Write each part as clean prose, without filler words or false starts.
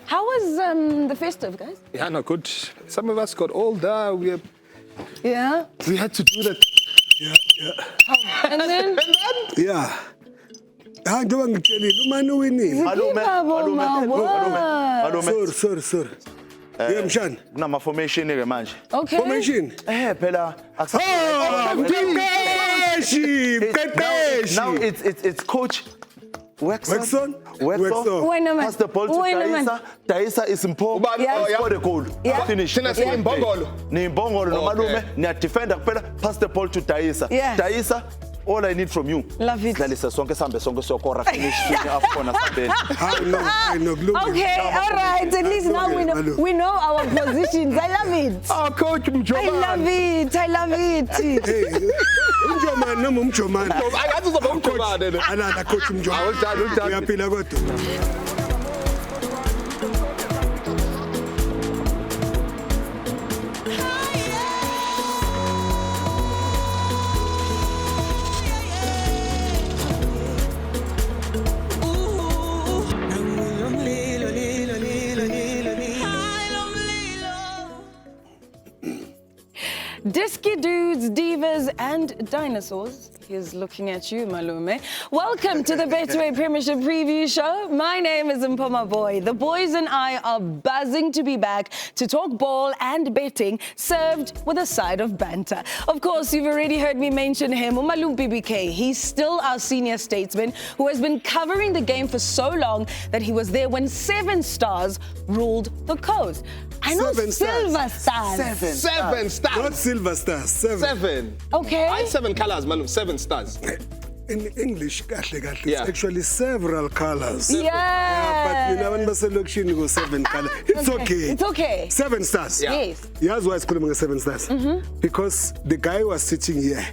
How was the festive, guys? Yeah, no, good. Some of us got older. We had to do that. Yeah. And then? Yeah. Malume. Sorry. Yeah, Mshan. Nama formation here, man. Okay. Formation. Pela. Now it's Coach Wexon. Pass the ball to Taisa. Taisa is Mpho. Score the goal. Finish. Ni Mbongolo no Malume. Ni defender. Pass the ball to Taisa. Taisa. All I need from you. Love it. Finish. I know. Okay, all right. At least now we know our positions. I love it. Oh, Coach Mhlongo. I love it. Hey, Mjoman. I just about Mhlongo. Another Coach Mjoman. Uyaphila kodwa. Diski dudes, divas, and dinosaurs. He's looking at you, Malume. Welcome to the Betway Premiership Preview Show. My name is Mpho Maboi. The boys and I are buzzing to be back to talk ball and betting, served with a side of banter. Of course, you've already heard me mention him, Umalume BBK. He's still our senior statesman who has been covering the game for so long that he was there when 7 Stars ruled the coast. I know Silver Stars. Seven stars. Not Silver Stars. 7. Okay. I 7 colors, Malume. 7 stars. In English, it's Yeah. actually several colors. Yeah. But when you go 7 colors. It's okay. It's okay. 7 stars. Yeah. Yes. Here's why it's called 7 stars. Because the guy was sitting here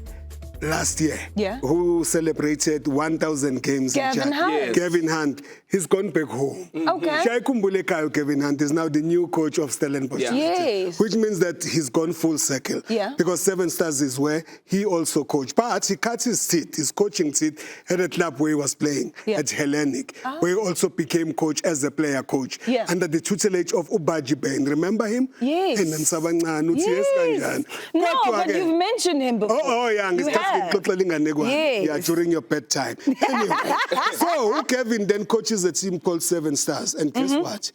last year, who celebrated 1,000 games. Gavin Hunt. Yes. Gavin Hunt. He's gone back home. Okay. Gavin Hunt is now the new coach of Stellenbosch. Yeah. Yes. Which means that he's gone full circle. Yeah. Because 7 Stars is where he also coached. But he cut his teeth, his coaching teeth, at a club where he was playing, at Hellenic, where he also became coach as a player coach. Yeah. Under the tutelage of Ubaji Ben. Remember him? Yes. Yes. No, but you've mentioned him before. Oh, yeah. You have. Yes. Yeah, during your bedtime. Anyway, so Kevin then coaches a team called 7 Stars. And guess what?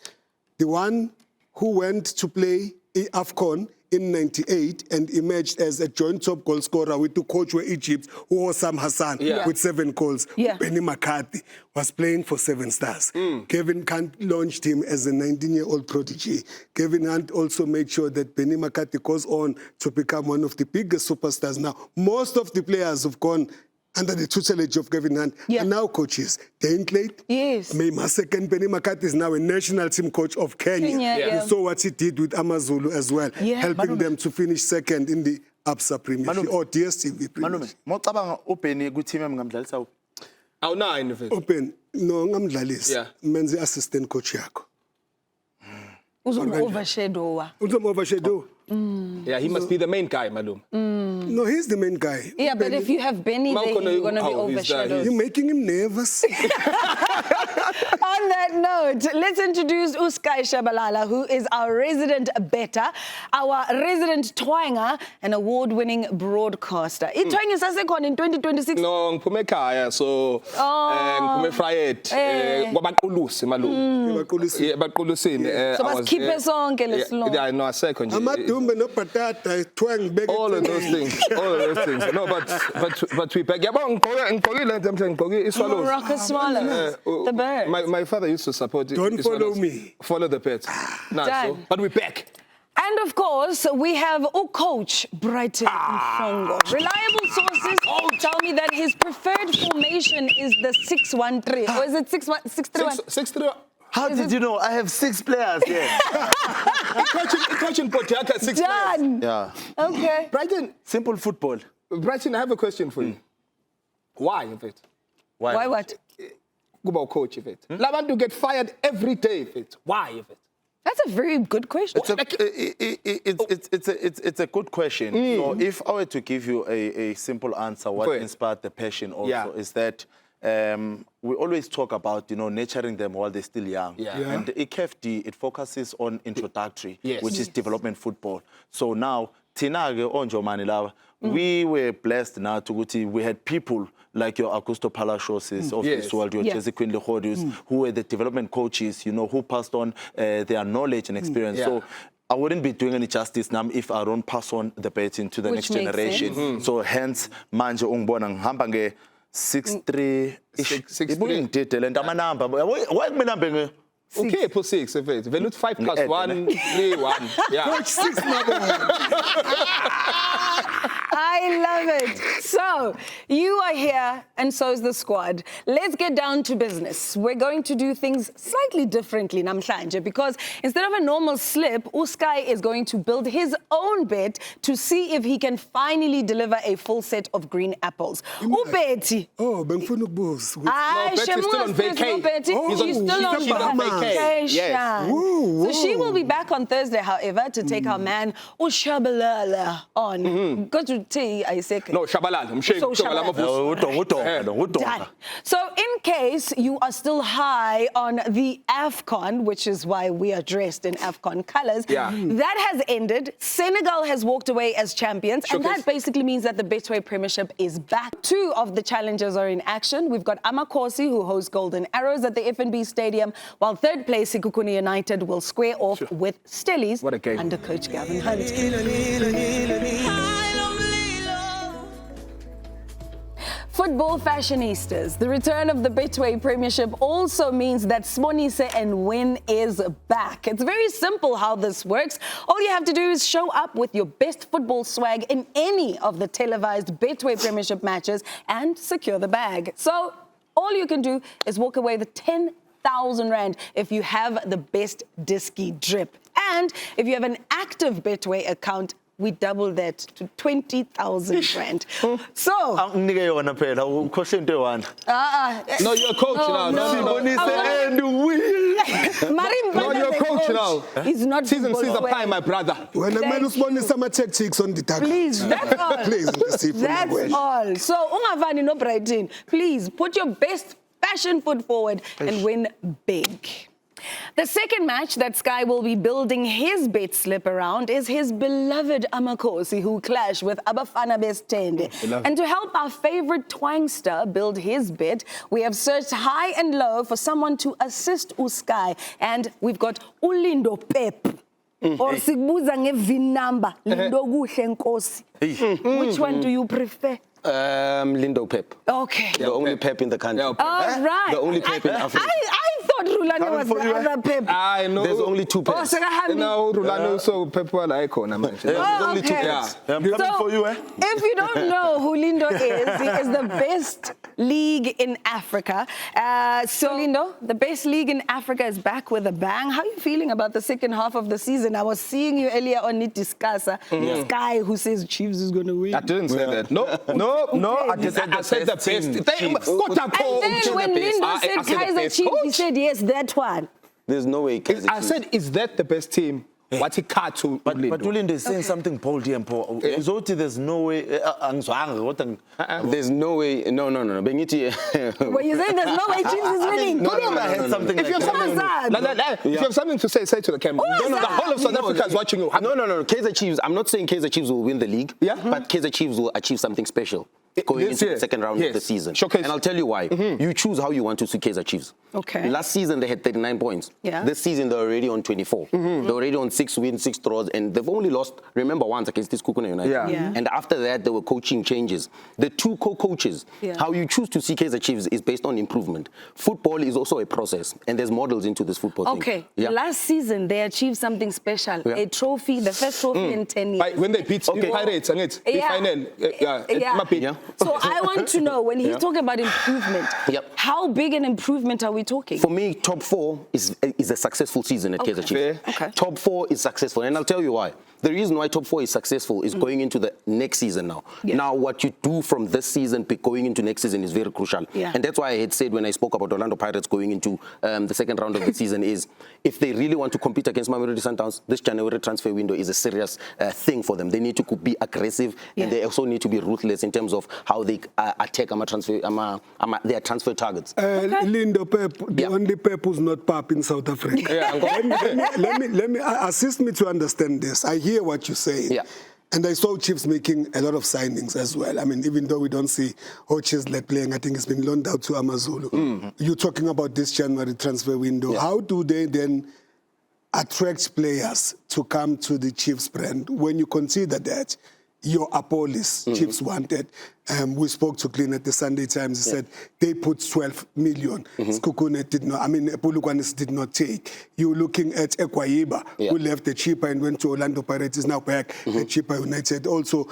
The one who went to play AFCON in 98 and emerged as a joint top goal scorer with the coach of Egypt, who was Sam Hassan, with 7 goals. Benny McCarthy was playing for 7 Stars. Kevin Hunt launched him as a 19-year-old prodigy. Kevin Hunt also made sure that Benny McCarthy goes on to become one of the biggest superstars now. Most of the players have gone under the tutelage of Gavin Hunt, and now coaches. Dane Clay, May Masek, Benny McCarthy is now a national team coach of Kenya. You saw what he did with Amazulu as well, helping them to finish second in the ABSA Premiership or DSTV Premiership. Open, no, ngamdlalisi. Men's assistant coach yakho. Overshadow. Yeah, he must be the main guy, Malume. No, he's the main guy. Yeah, but if you have Benny there, you're going to be overshadowed. You're making him nervous. On that note, let's introduce Tshabalala, who is our resident bettor, our resident twanger, and award-winning broadcaster. Itwang is asekon in 2026. No, ngiphume ekhaya, so ngiphume Friday. Kwabaqulusi, Malume. Baqulusi. So basikhiphe sonke lesilonke. Yeah, no, second. No patata, twang, beg. All of those things. No, but we back. Rocker swallow. The bird. My father used to support it. Don't follow me. Follow the pets. But we're back. And of course, we have Coach Brighton Mhlongo. Reliable sources tell me that his preferred formation is the 6-1-3. Or is it 6-1-6-3-1? 6-3. How did you know? I have 6 players here. Coaching Potiaka 6 Done. Yeah. Okay. Brighton. Simple football. Brighton, I have a question for you. Why, if it? Why what? Go about coach, if it. Labantu get fired every day, if it. Why, if it? That's a very good question. It's a good question. So if I were to give you a simple answer, what inspired the passion also is that we always talk about, nurturing them while they're still young. And the IKFD, it focuses on introductory, which is development football. So now, Tinage Onjo Manilava, we were blessed now to we had people like your Augusto Palacios of this world, your Jesse Quinn Lehodius, who were the development coaches, who passed on their knowledge and experience. So I wouldn't be doing any justice now if I don't pass on the baton to the next generation. So hence, manje ungbona ngihamba nge 6-3 ibuye ngididele and amanamba why kumbe Okay, put 6 of it. Velut 5 plus 1, 3, 1. Yeah. Coach 6, Maboi. I love it. So, you are here, and so is the squad. Let's get down to business. We're going to do things slightly differently, namhlanje, because instead of a normal slip, Uskai is going to build his own bet to see if he can finally deliver a full set of green apples. Ubeti. Oh, Bengfunu Bulls. No, Betty's still on vacation. She's still on vacation. Yes. So she will be back on Thursday, however, to take our man Tshabalala on. Go to tea, I say. No, Tshabalala. I'm sure. So in case you are still high on the AFCON, which is why we are dressed in AFCON colors, that has ended. Senegal has walked away as champions, and that basically means that the Betway Premiership is back. 2 of the challengers are in action. We've got Amakosi, who hosts Golden Arrows at the FNB Stadium, while third place Sikukuni United will square off with Stellies under Coach Gavin Hunt. Football fashionistas, the return of the Betway Premiership also means that Smonise and Win is back. It's very simple how this works. All you have to do is show up with your best football swag in any of the televised Betway Premiership matches and secure the bag. So all you can do is walk away with 10,000 Rand if you have the best Diski drip. And if you have an active Betway account, we double that to 20,000 Rand. So. No, you're a coach now. No, you're a coach now. He's not season time, my brother. When a man is born, some check chicks on the tag. Please, that's all. Please, that's all. So, Ungavani no Brighton, please put your best fashion foot forward and win big. The second match that Sky will be building his bet slip around is his beloved Amakosi, who clash with Abafana Bestende. And to help our favorite twangster build his bet, we have searched high and low for someone to assist Uskai. And we've got Ulindo Pep. Or Sigbuza nge-VIN number. Lindo Kuhle Nkosi. Which one do you prefer? Lindo Pep. Okay. The only Pep in the country. All right. The only Pep in Africa. I thought Rulani was the other Pep. I know. There's only 2 Peps. No, Rulani so Pep one icon. There's only 2 Peps. I'm coming for you, If you don't know who Lindo is, he is the best league in Africa. So Lindo, the best league in Africa is back with a bang. How are you feeling about the second half of the season? I was seeing you earlier on Discussa, this guy who says Chiefs is going to win. I didn't say that. No. I said the best. And then when Lindo said Kaizer Chiefs, he said, yes, that one. There's no way Kaizer Chiefs. I said, is that the best team? What he cut to But Ulindo is saying something bold here, Mpho. There's no way. There's no way. No. When you say there's no way Chiefs is winning. If you have something to say to the camera. The whole of South Africa is watching you. No. Kaizer Chiefs. I'm not saying Kaizer Chiefs will win the league. But Kaizer Chiefs will achieve something special going into the second round of the season. Showcase. And I'll tell you why. You choose how you want to see Kaizer Chiefs. Okay. Last season, they had 39 points. This season, they're already on 24. They're already on 6 wins, 6 draws, and they've only lost, remember, once against this Kukuna United. And after that, there were coaching changes. The 2 co-coaches, how you choose to see Kaizer Chiefs is based on improvement. Football is also a process, and there's models into this football thing. Last season, they achieved something special. A trophy, the first trophy in 10 years. When they beat Pirates and it's final. So I want to know, when he's talking about improvement, how big an improvement are we talking? For me, top 4 is a successful season at Kaizer Chiefs. Top 4 is successful, and I'll tell you why. The reason why top 4 is successful is going into the next season now. Now, what you do from this season going into next season is very crucial. And that's why I had said when I spoke about Orlando Pirates going into the second round of the season is if they really want to compete against Mamelodi Sundowns, this January transfer window is a serious thing for them. They need to be aggressive and they also need to be ruthless in terms of how they attack their transfer targets. Lindo Pep, the only Pep who's not Pap in South Africa. Let me assist me to understand this. I hear what you're saying. And I saw Chiefs making a lot of signings as well. I mean, even though we don't see Hocheslet playing, I think it's been loaned out to Amazulu. You're talking about this January transfer window. How do they then attract players to come to the Chiefs brand when you consider that your Apolis, Chiefs wanted? We spoke to Glenn at the Sunday Times. He said they put 12 million. Skukune did not, Polokwane did not take. You're looking at Ekwayiba, who left the cheaper and went to Orlando Pirates, is now back at Cheaper United. Also,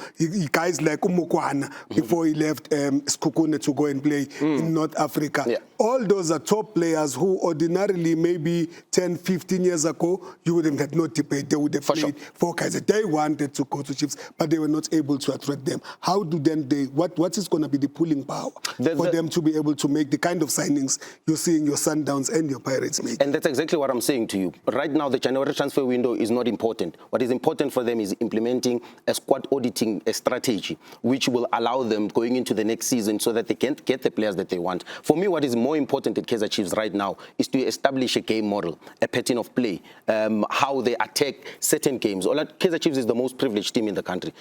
guys like Umokwana, before he left Skukune to go and play in North Africa. All those are top players who ordinarily, maybe 10, 15 years ago, you wouldn't have no debate. They would have played for Kaizer. They wanted to go to Chiefs, but they were not able to attract them. How do then they, what is going to be the pulling power for them to be able to make the kind of signings you're seeing your Sundowns and your Pirates make? And that's exactly what I'm saying to you. Right now, the January transfer window is not important. What is important for them is implementing a squad auditing strategy, which will allow them going into the next season so that they can get the players that they want. For me, what is more important at Kaizer Chiefs right now is to establish a game model, a pattern of play, how they attack certain games. Kaizer Chiefs is the most privileged team in the country.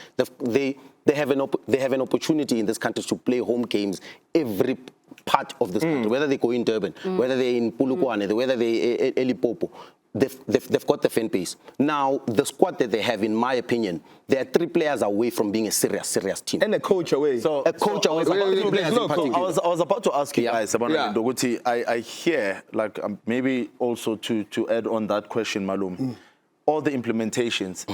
They have an opportunity in this country to play home games every part of this country, whether they go in Durban, whether they're in Polokwane, whether they're Elipopo. They've got the fan base. Now, the squad that they have, in my opinion, they are 3 players away from being a serious team. And a coach away. A coach away. I was about to ask you guys about Ndoguti. I hear, like, maybe also to add on that question, Malum, all the implementations.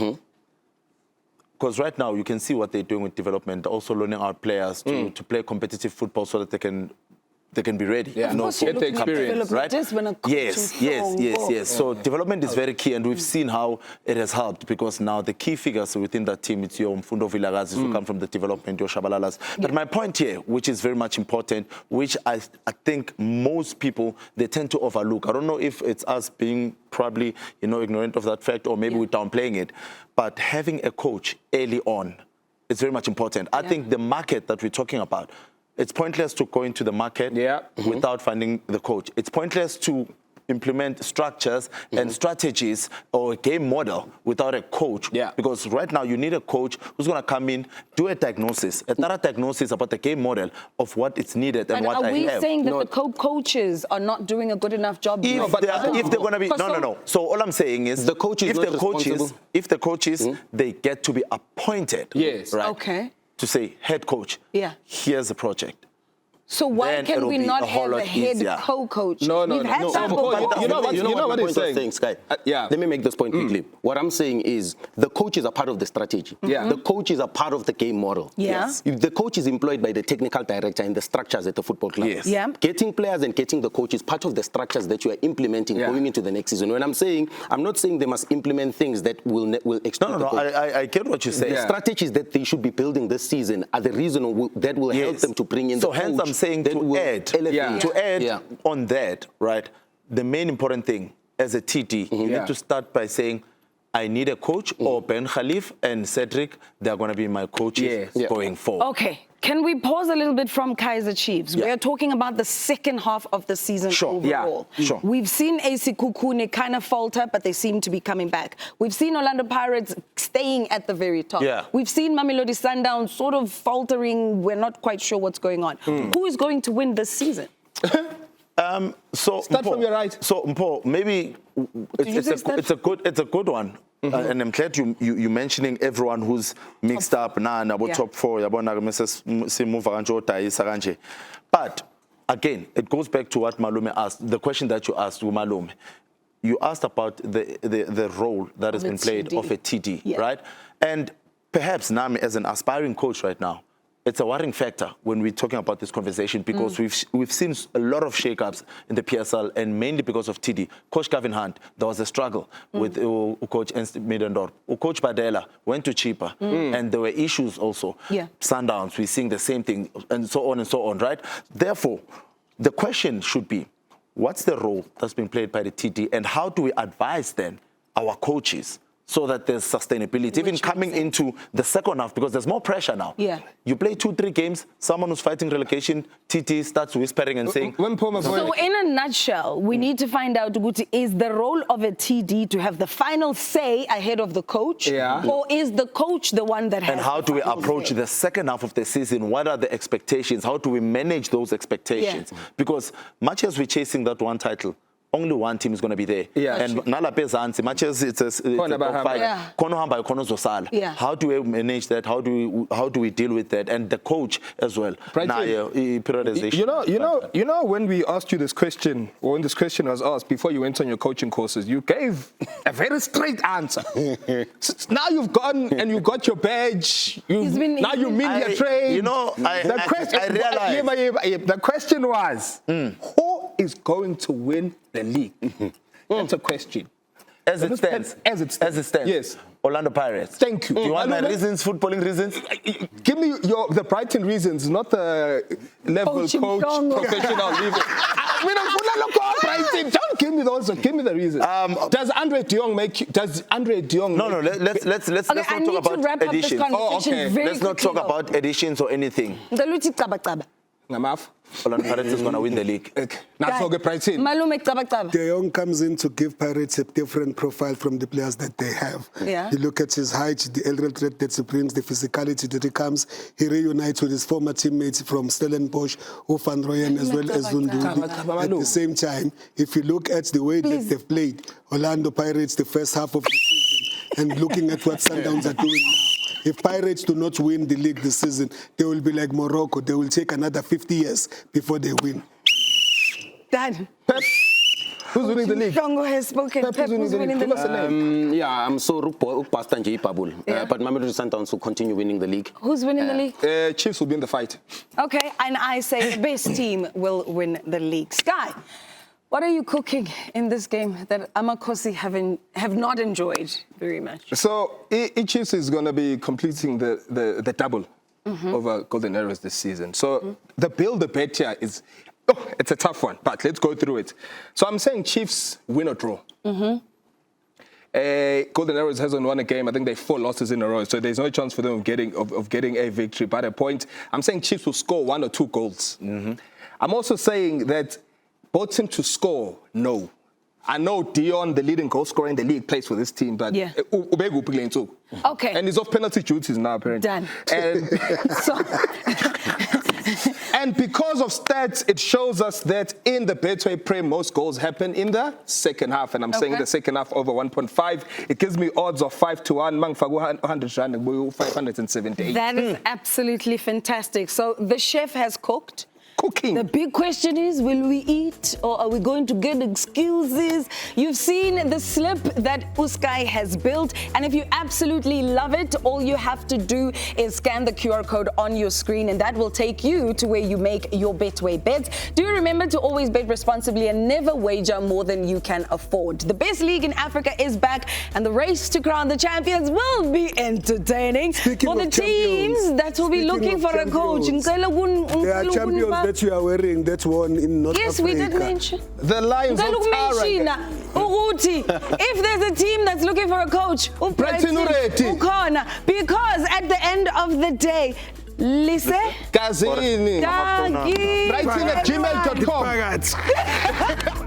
Because right now you can see what they're doing with development, also learning our players to play competitive football so that they can be ready. Of course, you're looking at development, right? just when a coach Yes. So development is very key, and we've seen how it has helped because now the key figures within that team, it's your Mpho Maboi who come from the development, your Tshabalalas. But my point here, which is very much important, which I think most people, they tend to overlook. I don't know if it's us being probably, ignorant of that fact, or maybe we're downplaying it, but having a coach early on is very much important. I think the market that we're talking about, it's pointless to go into the market without finding the coach. It's pointless to implement structures and strategies or a game model without a coach. Because right now you need a coach who's going to come in, do a diagnosis, a thorough diagnosis about the game model of what is needed and what I have. Are we saying that the coaches are not doing a good enough job? If they're going to be... No. So all I'm saying is the coaches if the coaches, they get to be appointed. Yes. Right? Okay. To say, head coach, here's the project. So why can we not have a head co-coach? No. We've had that before. You know what he's saying? Sky. Let me make this point quickly. What I'm saying is the coaches are part of the strategy. The coaches are part of the game model. The coach is employed by the technical director and the structures at the football club. Getting players and getting the coaches part of the structures that you are implementing going into the next season. When I'm not saying they must implement things that will extend the coach. I get what you're saying. The strategies that they should be building this season are the reason that will help them to bring in the coach. So hence I'm saying to add on that, right? The main important thing as a TD, you need to start by saying, I need a coach, or Ben Khalif and Cedric, they're going to be my coaches going forward. Okay. Can we pause a little bit from Kaizer Chiefs? We're talking about the second half of the season overall. We've seen AC Kukune kind of falter, but they seem to be coming back. We've seen Orlando Pirates staying at the very top. We've seen Mamelodi Sundowns sort of faltering. We're not quite sure what's going on. Who is going to win this season? So start from your right. So Mpho, maybe it's a good one. And I'm glad you mentioning everyone who's mixed up now about top 4. But again, it goes back to what Malume asked, the question that you asked Malume. You asked about the role that has been played of a TD, right? And perhaps Nami, as an aspiring coach right now, it's a worrying factor when we're talking about this conversation because we've seen a lot of shake-ups in the PSL and mainly because of TD. Coach Gavin Hunt, there was a struggle with Coach Middendorp. Coach Badela went to cheaper and there were issues also. Yeah. Sundowns, we're seeing the same thing and so on, right? Therefore, the question should be, what's the role that's being played by the TD and how do we advise then our coaches so that there's sustainability, even coming into the second half, because there's more pressure now. Yeah. You play 2-3 games, someone who's fighting relegation, TT starts whispering and saying... So in a nutshell, we need to find out, Guti, is the role of a TD to have the final say ahead of the coach? Yeah. Or is the coach the one that has And how do we approach say? the second half of the season? What are the expectations? How do we manage those expectations? Yeah. Because much as we're chasing that one title, only one team is going to be there. Yeah. And nalapha ezantsi, much as it's a top five, kono hamba kono zosala. Yeah. How do we manage that? How do we deal with that? And the coach as well. Periodization. You know, when we asked you this question, or when this question was asked before you went on your coaching courses, you gave a very straight answer. Now you've gone and you got your badge. Now you media trained. You know, I realized. The question was, who is going to win the league? That's a question. As it stands. Yes. Orlando Pirates. Thank you. Do you want my reasons, footballing reasons? Give me the Brighton reasons, not the level coach professional level. Brighton. Don't give me those. Give me the reasons. Does Andre de Jong make you? Does Andre de Jong? No. Let's not talk about additions. Let's not talk about additions or anything. Orlando Pirates is going to win the league. De Jong comes in to give Pirates a different profile from the players that they have. Yeah. You look at his height, the aerial threat that he brings, the physicality that he comes. He reunites with his former teammates from Stellenbosch, Van Rooyen, as well as Zundubi. At the same time, if you look at the way that they've played, Orlando Pirates, the first half of the season, and looking at what Sundowns are doing now, if Pirates do not win the league this season, they will be like Morocco. They will take another 50 years before they win. Dad. Pep, who's winning the league? Mhlongo has spoken. Pep, who's winning the league? Yeah, I'm so past and Pabul. But Mamelodi Sundowns will continue winning the league. Who's winning the league? Chiefs will be in the fight. Okay, and I say the best team will win the league. Sky, what are you cooking in this game that Amakosi have not enjoyed very much? So, Chiefs is going to be completing the double over Golden Arrows this season. So, the bet here is, it's a tough one, but let's go through it. So, I'm saying Chiefs win or draw. Golden Arrows hasn't won a game. I think they have 4 losses in a row, so there's no chance for them of getting a victory. But a point, I'm saying Chiefs will score 1 or 2 goals. I'm also saying that both teams to score, no. I know Dion, the leading goal scorer in the league, plays for this team, but okay. And he's off penalty duties now, apparently. Done. And because of stats, it shows us that in the Betway Prem, most goals happen in the second half. And I'm saying the second half over 1.5. It gives me odds of 5-1. 578. That is absolutely fantastic. So the chef has cooked. Cooking. The big question is, will we eat or are we going to get excuses? You've seen the slip that Uskai has built, and if you absolutely love it, all you have to do is scan the QR code on your screen and that will take you to where you make your Betway bets. Do remember to always bet responsibly and never wager more than you can afford. The best league in Africa is back and the race to crown the champions will be entertaining. For the teams that will be looking for a coach. There are champions that you are wearing that one in North Africa. Yes, we did mention. The Lions of Tara. If there's a team that's looking for a coach, because at the end of the day, Lisegazini. Brighton@gmail.com.